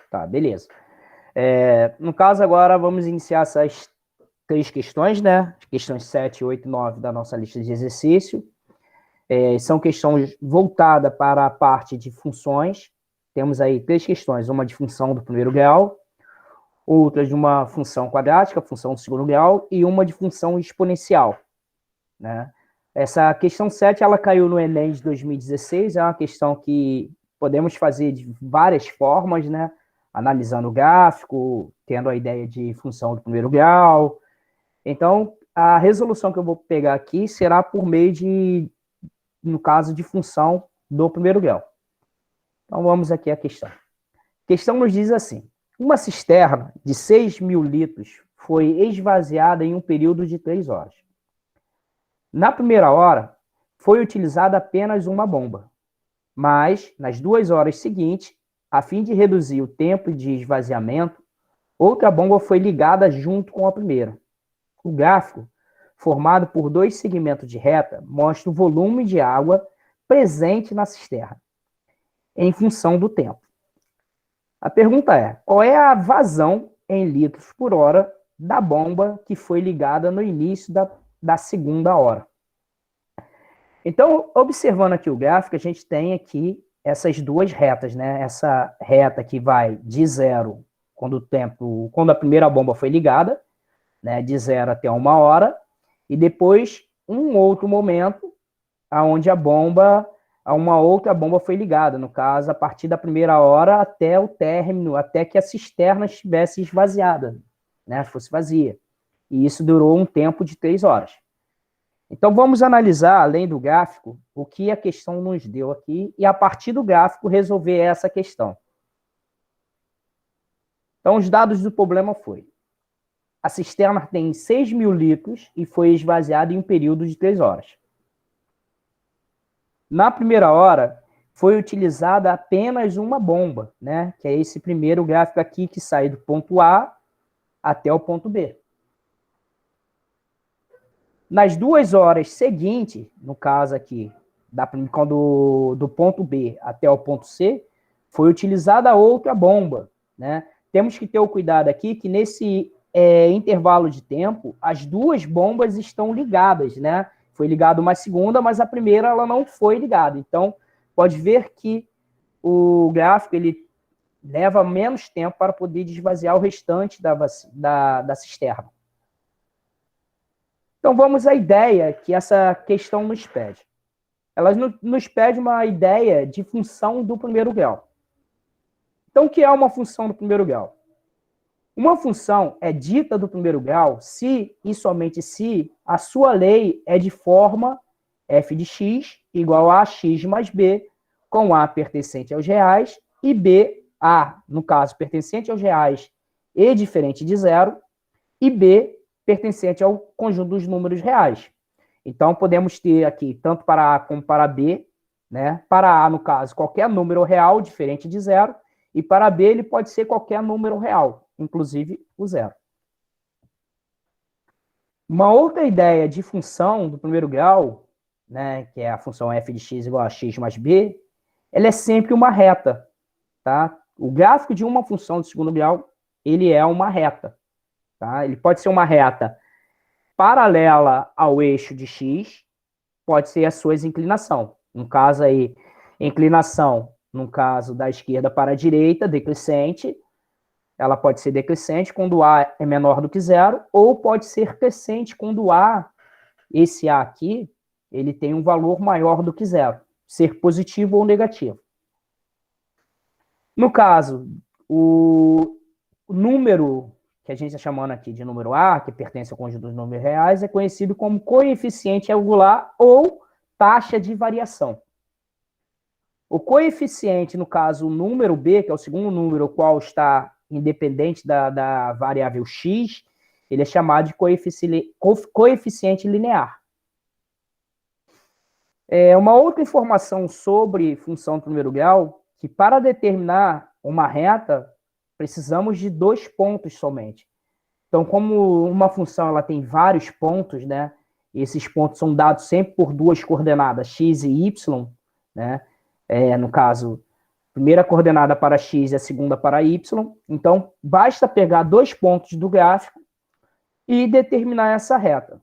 Tá, beleza. No caso, agora vamos iniciar essas 3 questões, né? Questões 7, 8 e 9 da nossa lista de exercício. São questões voltadas para a parte de funções. Temos aí 3 questões, uma de função do primeiro grau, outra de uma função quadrática, função do segundo grau, e uma de função exponencial, né? Essa questão 7, ela caiu no Enem de 2016, é uma questão que podemos fazer de várias formas, né? Analisando o gráfico, tendo a ideia de função do primeiro grau. Então, a resolução que eu vou pegar aqui será por meio de, no caso, de função do primeiro grau. Então, vamos aqui à questão. A questão nos diz assim: uma cisterna de 6.000 litros foi esvaziada em um período de 3 horas. Na primeira hora, foi utilizada apenas uma bomba, mas, nas 2 horas seguintes, a fim de reduzir o tempo de esvaziamento, outra bomba foi ligada junto com a primeira. O gráfico, formado por 2 segmentos de reta, mostra o volume de água presente na cisterna, em função do tempo. A pergunta é: qual é a vazão em litros por hora da bomba que foi ligada no início da segunda hora? Então, observando aqui o gráfico, a gente tem aqui essas 2 retas, né? Essa reta que vai de 0, quando a primeira bomba foi ligada, né? De 0 até 1 hora, e depois um outro momento onde uma outra bomba foi ligada, no caso, a partir da primeira hora até o término, até que a cisterna estivesse esvaziada, né? Fosse vazia. E isso durou um tempo de 3 horas. Então, vamos analisar, além do gráfico, o que a questão nos deu aqui e, a partir do gráfico, resolver essa questão. Então, os dados do problema foi: a cisterna tem 6.000 litros e foi esvaziada em um período de 3 horas. Na primeira hora, foi utilizada apenas uma bomba, né? Que é esse primeiro gráfico aqui, que sai do ponto A até o ponto B. Nas 2 horas seguintes, no caso aqui, do ponto B até o ponto C, foi utilizada outra bomba, né? Temos que ter o cuidado aqui que nesse intervalo de tempo, as 2 bombas estão ligadas, né? Foi ligada uma segunda, mas a primeira ela não foi ligada. Então, pode ver que o gráfico ele leva menos tempo para poder desvaziar o restante da cisterna. Então, vamos à ideia que essa questão nos pede. Ela nos pede uma ideia de função do primeiro grau. Então, o que é uma função do primeiro grau? Uma função é dita do primeiro grau se e somente se a sua lei é de forma f de x igual a x mais b, com a pertencente aos reais e b, a, no caso, pertencente aos reais e diferente de zero, e b, pertencente ao conjunto dos números reais. Então, podemos ter aqui, tanto para A como para B, né? Para A, no caso, qualquer número real diferente de zero, e para B ele pode ser qualquer número real, inclusive o zero. Uma outra ideia de função do primeiro grau, né, que é a função f de x igual a x mais b, ela é sempre uma reta, tá? O gráfico de uma função do segundo grau, ele é uma reta. Tá? Ele pode ser uma reta paralela ao eixo de x, pode ser a sua inclinação. No caso aí, inclinação, no caso da esquerda para a direita, decrescente, ela pode ser decrescente quando A é menor do que zero, ou pode ser crescente quando A, esse A aqui, ele tem um valor maior do que zero, ser positivo ou negativo. No caso, o número que a gente está chamando aqui de número A, que pertence ao conjunto dos números reais, é conhecido como coeficiente angular ou taxa de variação. O coeficiente, no caso, o número B, que é o segundo número, o qual está independente da variável x, ele é chamado de coeficiente linear. Uma outra informação sobre função do primeiro grau, que para determinar uma reta, precisamos de 2 pontos somente. Então, como uma função ela tem vários pontos, né? Esses pontos são dados sempre por 2 coordenadas, x e y, né? No caso, primeira coordenada para x e a segunda para y. Então, basta pegar 2 pontos do gráfico e determinar essa reta.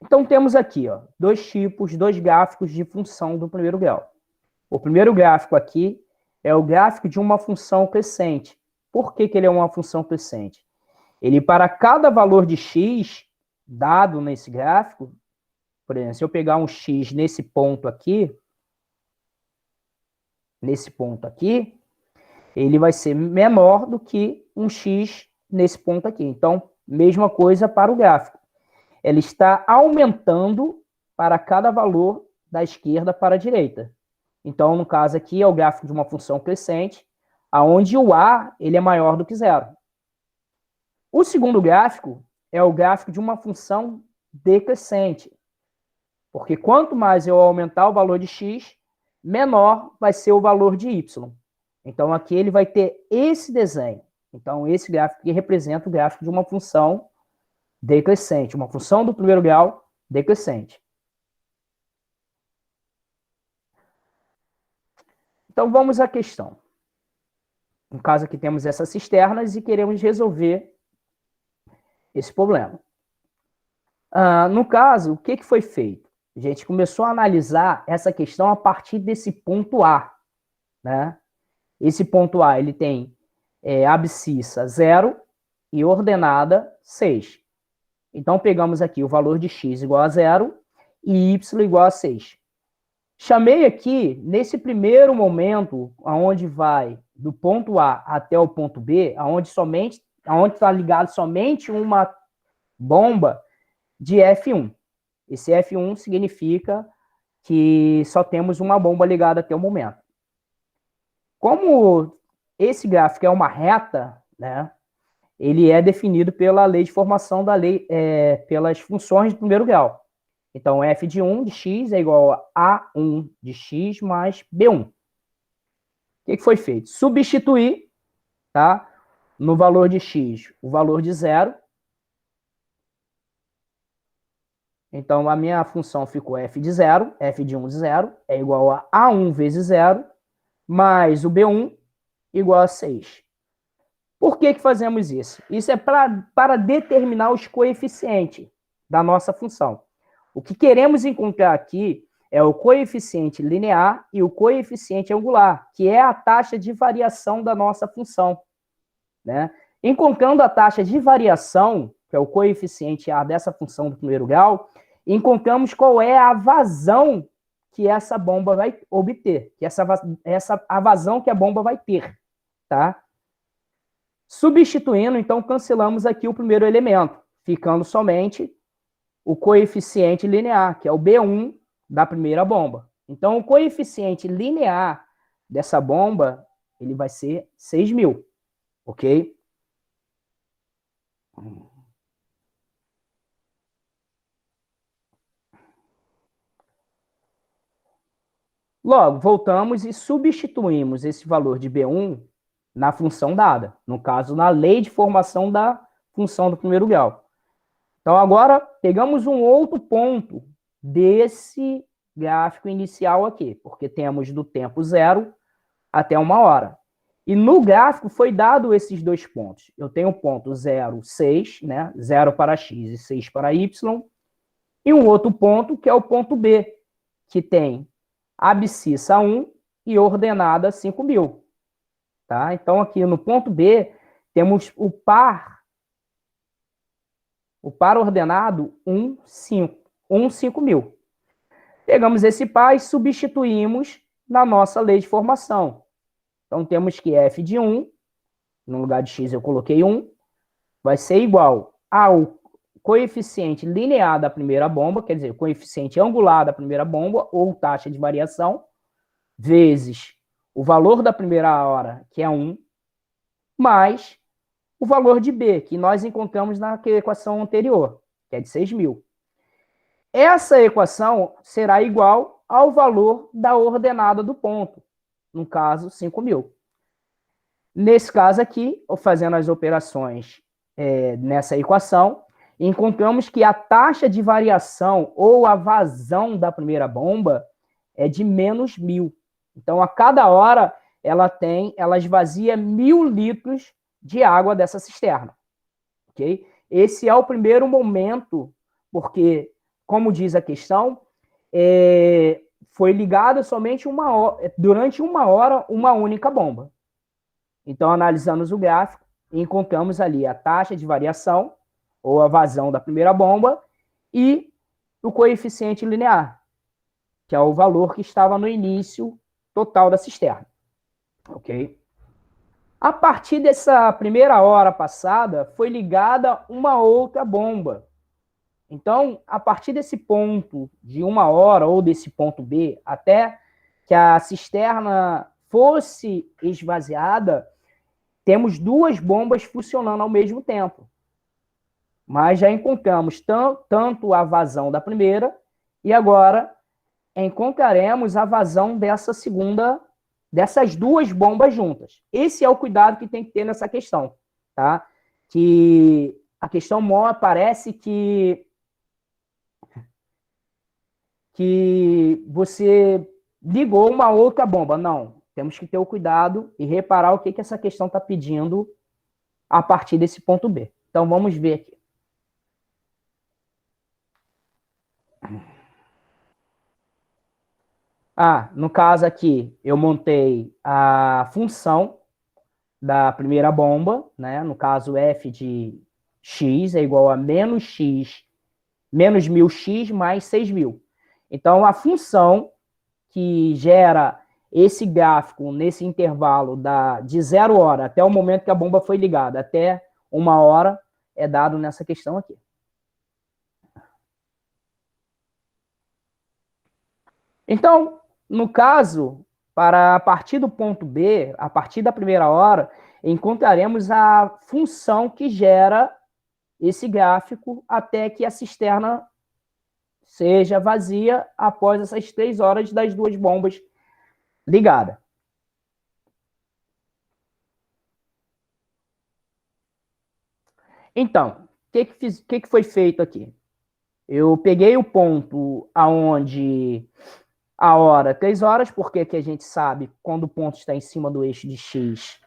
Então, temos aqui 2 tipos, 2 gráficos de função do primeiro grau. O primeiro gráfico aqui é o gráfico de uma função crescente. Por que ele é uma função crescente? Ele, para cada valor de x dado nesse gráfico, por exemplo, se eu pegar um x nesse ponto aqui, ele vai ser menor do que um x nesse ponto aqui. Então, mesma coisa para o gráfico. Ele está aumentando para cada valor da esquerda para a direita. Então, no caso aqui, é o gráfico de uma função crescente, onde o a ele é maior do que zero. O segundo gráfico é o gráfico de uma função decrescente. Porque quanto mais eu aumentar o valor de x, menor vai ser o valor de y. Então, aqui ele vai ter esse desenho. Então, esse gráfico aqui representa o gráfico de uma função decrescente, uma função do primeiro grau decrescente. Então, vamos à questão. No caso aqui temos essas cisternas e queremos resolver esse problema. No caso, o que foi feito? A gente começou a analisar essa questão a partir desse ponto A, né? Esse ponto A, ele tem abscissa 0 e ordenada 6. Então, pegamos aqui o valor de x igual a 0 e y igual a 6. Chamei aqui, nesse primeiro momento, onde vai do ponto A até o ponto B, onde está ligado somente uma bomba de F1. Esse F1 significa que só temos uma bomba ligada até o momento. Como esse gráfico é uma reta, né, ele é definido pela lei de formação da lei, pelas funções do primeiro grau. Então, f de 1 de x é igual a A1 de x mais B1. O que foi feito? Substituir, tá, no valor de x o valor de 0. Então, a minha função ficou f de 0, f de 1 de 0, é igual a A1 vezes 0, mais o B1 igual a 6. Por que fazemos isso? Isso é para determinar os coeficientes da nossa função. O que queremos encontrar aqui é o coeficiente linear e o coeficiente angular, que é a taxa de variação da nossa função, né? Encontrando a taxa de variação, que é o coeficiente A dessa função do primeiro grau, encontramos qual é a vazão que essa bomba vai obter, que a vazão que a bomba vai ter, tá? Substituindo, então, cancelamos aqui o primeiro elemento, ficando somente o coeficiente linear, que é o B1 da primeira bomba. Então, o coeficiente linear dessa bomba, ele vai ser 6.000, ok? Logo, voltamos e substituímos esse valor de B1 na função dada, no caso, na lei de formação da função do primeiro grau. Então, agora, pegamos um outro ponto desse gráfico inicial aqui, porque temos do tempo 0 até 1 hora. E no gráfico foi dado esses 2 pontos. Eu tenho o ponto 0, 6, né? 0 para x e 6 para y, e um outro ponto, que é o ponto B, que tem abscissa 1 e ordenada 5.000. Tá? Então, aqui no ponto B, temos o par ordenado 1, 5.000. Pegamos esse par e substituímos na nossa lei de formação. Então, temos que f de 1, no lugar de x eu coloquei 1, vai ser igual ao coeficiente linear da primeira bomba, quer dizer, coeficiente angular da primeira bomba, ou taxa de variação, vezes o valor da primeira hora, que é 1, mais o valor de B, que nós encontramos na equação anterior, que é de 6.000. Essa equação será igual ao valor da ordenada do ponto, no caso, 5.000. Nesse caso aqui, fazendo as operações nessa equação, encontramos que a taxa de variação ou a vazão da primeira bomba é de menos 1.000. Então, a cada hora, ela esvazia 1.000 litros de água dessa cisterna. Ok? Esse é o primeiro momento, porque, como diz a questão, foi ligada somente durante uma hora, uma única bomba. Então, analisamos o gráfico e encontramos ali a taxa de variação, ou a vazão da primeira bomba, e o coeficiente linear, que é o valor que estava no início total da cisterna. Ok? A partir dessa primeira hora passada, foi ligada uma outra bomba. Então, a partir desse ponto de uma hora, ou desse ponto B, até que a cisterna fosse esvaziada, temos duas bombas funcionando ao mesmo tempo. Mas já encontramos tanto a vazão da primeira, e agora encontraremos a vazão dessas duas bombas juntas. Esse é o cuidado que tem que ter nessa questão, tá? Que a questão parece que você ligou uma outra bomba. Não, temos que ter o cuidado e reparar o que essa questão está pedindo a partir desse ponto B. Então, vamos ver aqui. No caso aqui, eu montei a função da primeira bomba, né? No caso, f de x é igual a menos 1.000x mais 6.000. Então, a função que gera esse gráfico nesse intervalo de 0 hora até o momento que a bomba foi ligada, até 1 hora, é dado nessa questão aqui. Então, no caso, a partir do ponto B, a partir da primeira hora, encontraremos a função que gera esse gráfico até que a cisterna seja vazia após essas 3 horas das duas bombas ligadas. Então, o que foi feito aqui? Eu peguei o ponto aonde a hora 3 horas, porque aqui a gente sabe, quando o ponto está em cima do eixo de X,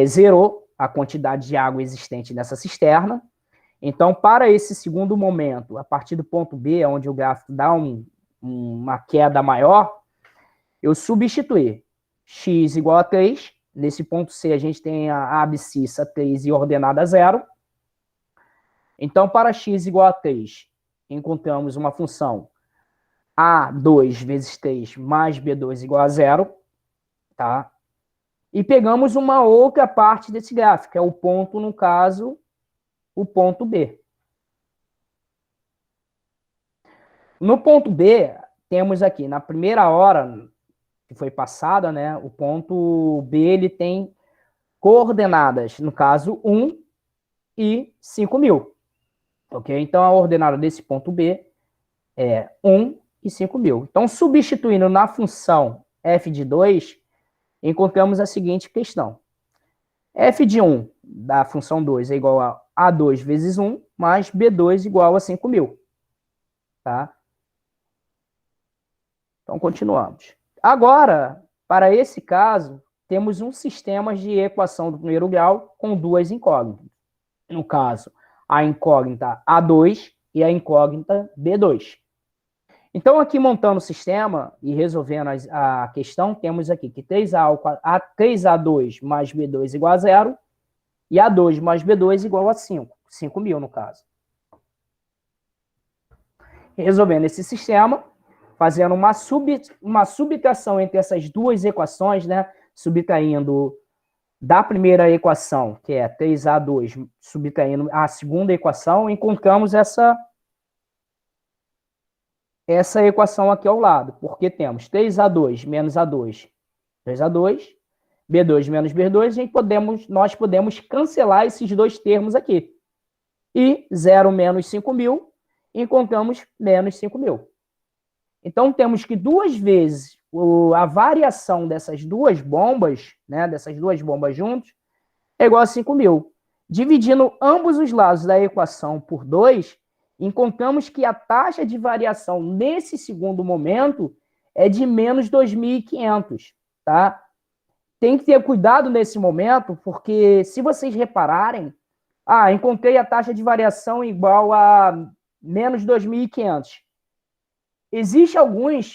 zerou a quantidade de água existente nessa cisterna. Então, para esse segundo momento, a partir do ponto B, onde o gráfico dá uma queda maior, eu substituí x igual a 3. Nesse ponto C, a gente tem a abscissa 3 e ordenada 0. Então, para x igual a 3, encontramos uma função A2 vezes 3 mais B2 igual a 0. Tá? E pegamos uma outra parte desse gráfico, que é o ponto, no caso, o ponto B. No ponto B, temos aqui, na primeira hora que foi passada, né, o ponto B ele tem coordenadas, no caso, 1 e 5.000. Ok? Então, a ordenada desse ponto B é 1 e 5.000. Então, substituindo na função f de 2, encontramos a seguinte questão. F de 1 da função 2 é igual a A2 vezes 1, mais B2 igual a 5.000. Tá? Então, continuamos. Agora, para esse caso, temos um sistema de equação do primeiro grau com duas incógnitas. No caso, a incógnita A2 e a incógnita B2. Então, aqui montando o sistema e resolvendo a questão, temos aqui que 3A2 mais B2 igual a 0 e A2 mais B2 igual a 5. 5.000, no caso. Resolvendo esse sistema, fazendo uma subtração entre essas duas equações, né? Subtraindo da primeira equação, que é 3A2, subtraindo a segunda equação, encontramos essa equação aqui ao lado, porque temos 3A2 menos A2, 3A2, B2 menos B2, nós podemos cancelar esses dois termos aqui. E 0 menos 5.000, encontramos menos 5.000. Então, temos que duas vezes a variação dessas duas bombas, né, dessas duas bombas juntas, é igual a 5.000. Dividindo ambos os lados da equação por 2, encontramos que a taxa de variação nesse segundo momento é de menos 2.500, tá? Tem que ter cuidado nesse momento, porque se vocês repararem, encontrei a taxa de variação igual a menos 2.500. Existem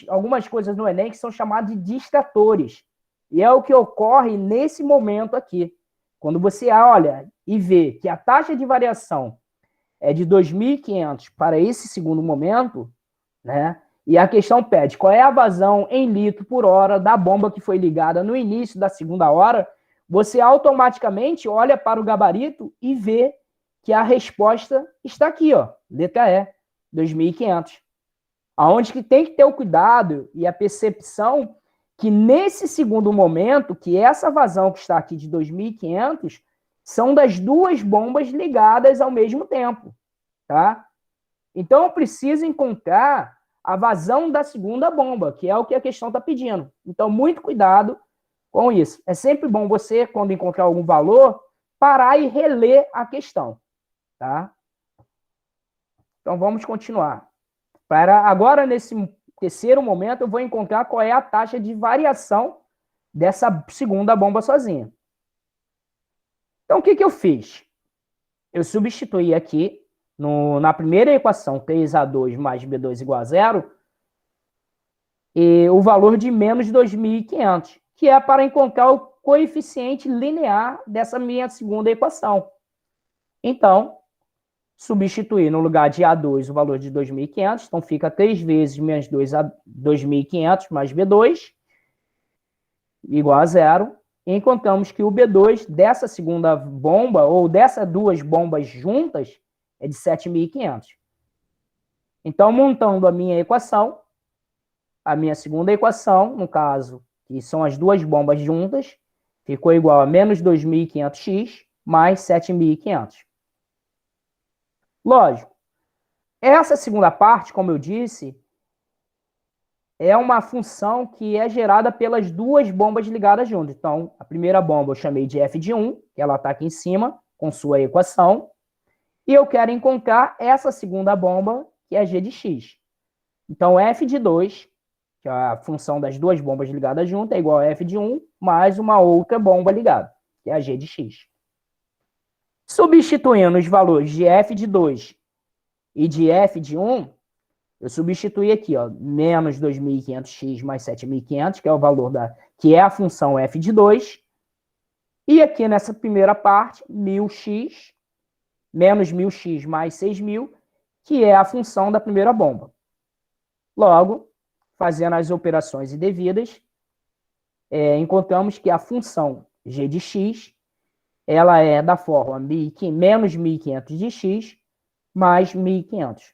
algumas coisas no Enem que são chamadas de distratores. E é o que ocorre nesse momento aqui. Quando você olha e vê que a taxa de variação é de 2.500 para esse segundo momento, né? E a questão pede qual é a vazão em litro por hora da bomba que foi ligada no início da segunda hora, você automaticamente olha para o gabarito e vê que a resposta está aqui, ó, letra E, 2.500. Aonde que tem que ter o cuidado e a percepção que nesse segundo momento, que essa vazão que está aqui de 2.500 são das duas bombas ligadas ao mesmo tempo, tá? Então eu preciso encontrar a vazão da segunda bomba, que é o que a questão está pedindo. Então, muito cuidado com isso. É sempre bom você, quando encontrar algum valor, parar e reler a questão, tá? Então, vamos continuar. Agora, nesse terceiro momento, eu vou encontrar qual é a taxa de variação dessa segunda bomba sozinha. Então, o que eu fiz? Eu substituí aqui, na primeira equação, 3A2 mais B2 igual a zero, e o valor de menos 2.500, que é para encontrar o coeficiente linear dessa minha segunda equação. Então, substituir no lugar de A2 o valor de 2.500, então fica 3 vezes menos 2.500 mais B2, igual a zero, e encontramos que o B2 dessa segunda bomba, ou dessas duas bombas juntas, é de 7.500. Então, montando a minha equação, a minha segunda equação, no caso, que são as duas bombas juntas, ficou igual a menos 2.500x mais 7.500. Lógico, essa segunda parte, como eu disse, é uma função que é gerada pelas duas bombas ligadas juntas. Então, a primeira bomba eu chamei de f de 1, que ela está aqui em cima, com sua equação, e eu quero encontrar essa segunda bomba, que é g de x. Então, f de 2, que é a função das duas bombas ligadas juntas, é igual a f de 1 mais uma outra bomba ligada, que é a g de x. Substituindo os valores de f de 2 e de f de 1, eu substituí aqui, ó, menos 2.500x mais 7.500, que é o valor que é a função f de 2, e aqui nessa primeira parte, 1.000x, menos 1.000x mais 6.000, que é a função da primeira bomba. Logo, fazendo as operações indevidas, encontramos que a função g de x, ela é da forma menos 1.500 de x mais 1.500.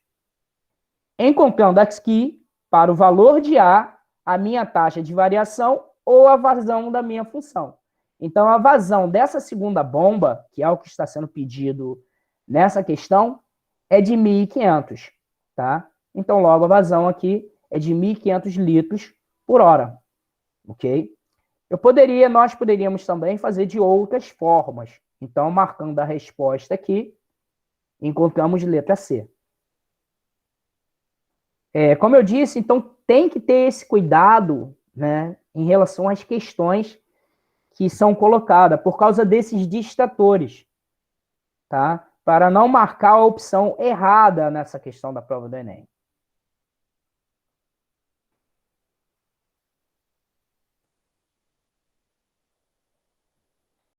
Encontrando aqui, para o valor de a minha taxa de variação ou a vazão da minha função. Então, a vazão dessa segunda bomba, que é o que está sendo pedido nessa questão, é de 1.500, tá? Então, logo, a vazão aqui é de 1.500 litros por hora, ok? Nós poderíamos também fazer de outras formas. Então, marcando a resposta aqui, encontramos letra C. Como eu disse, então tem que ter esse cuidado, né, em relação às questões que são colocadas, por causa desses distratores, tá? Para não marcar a opção errada nessa questão da prova do Enem.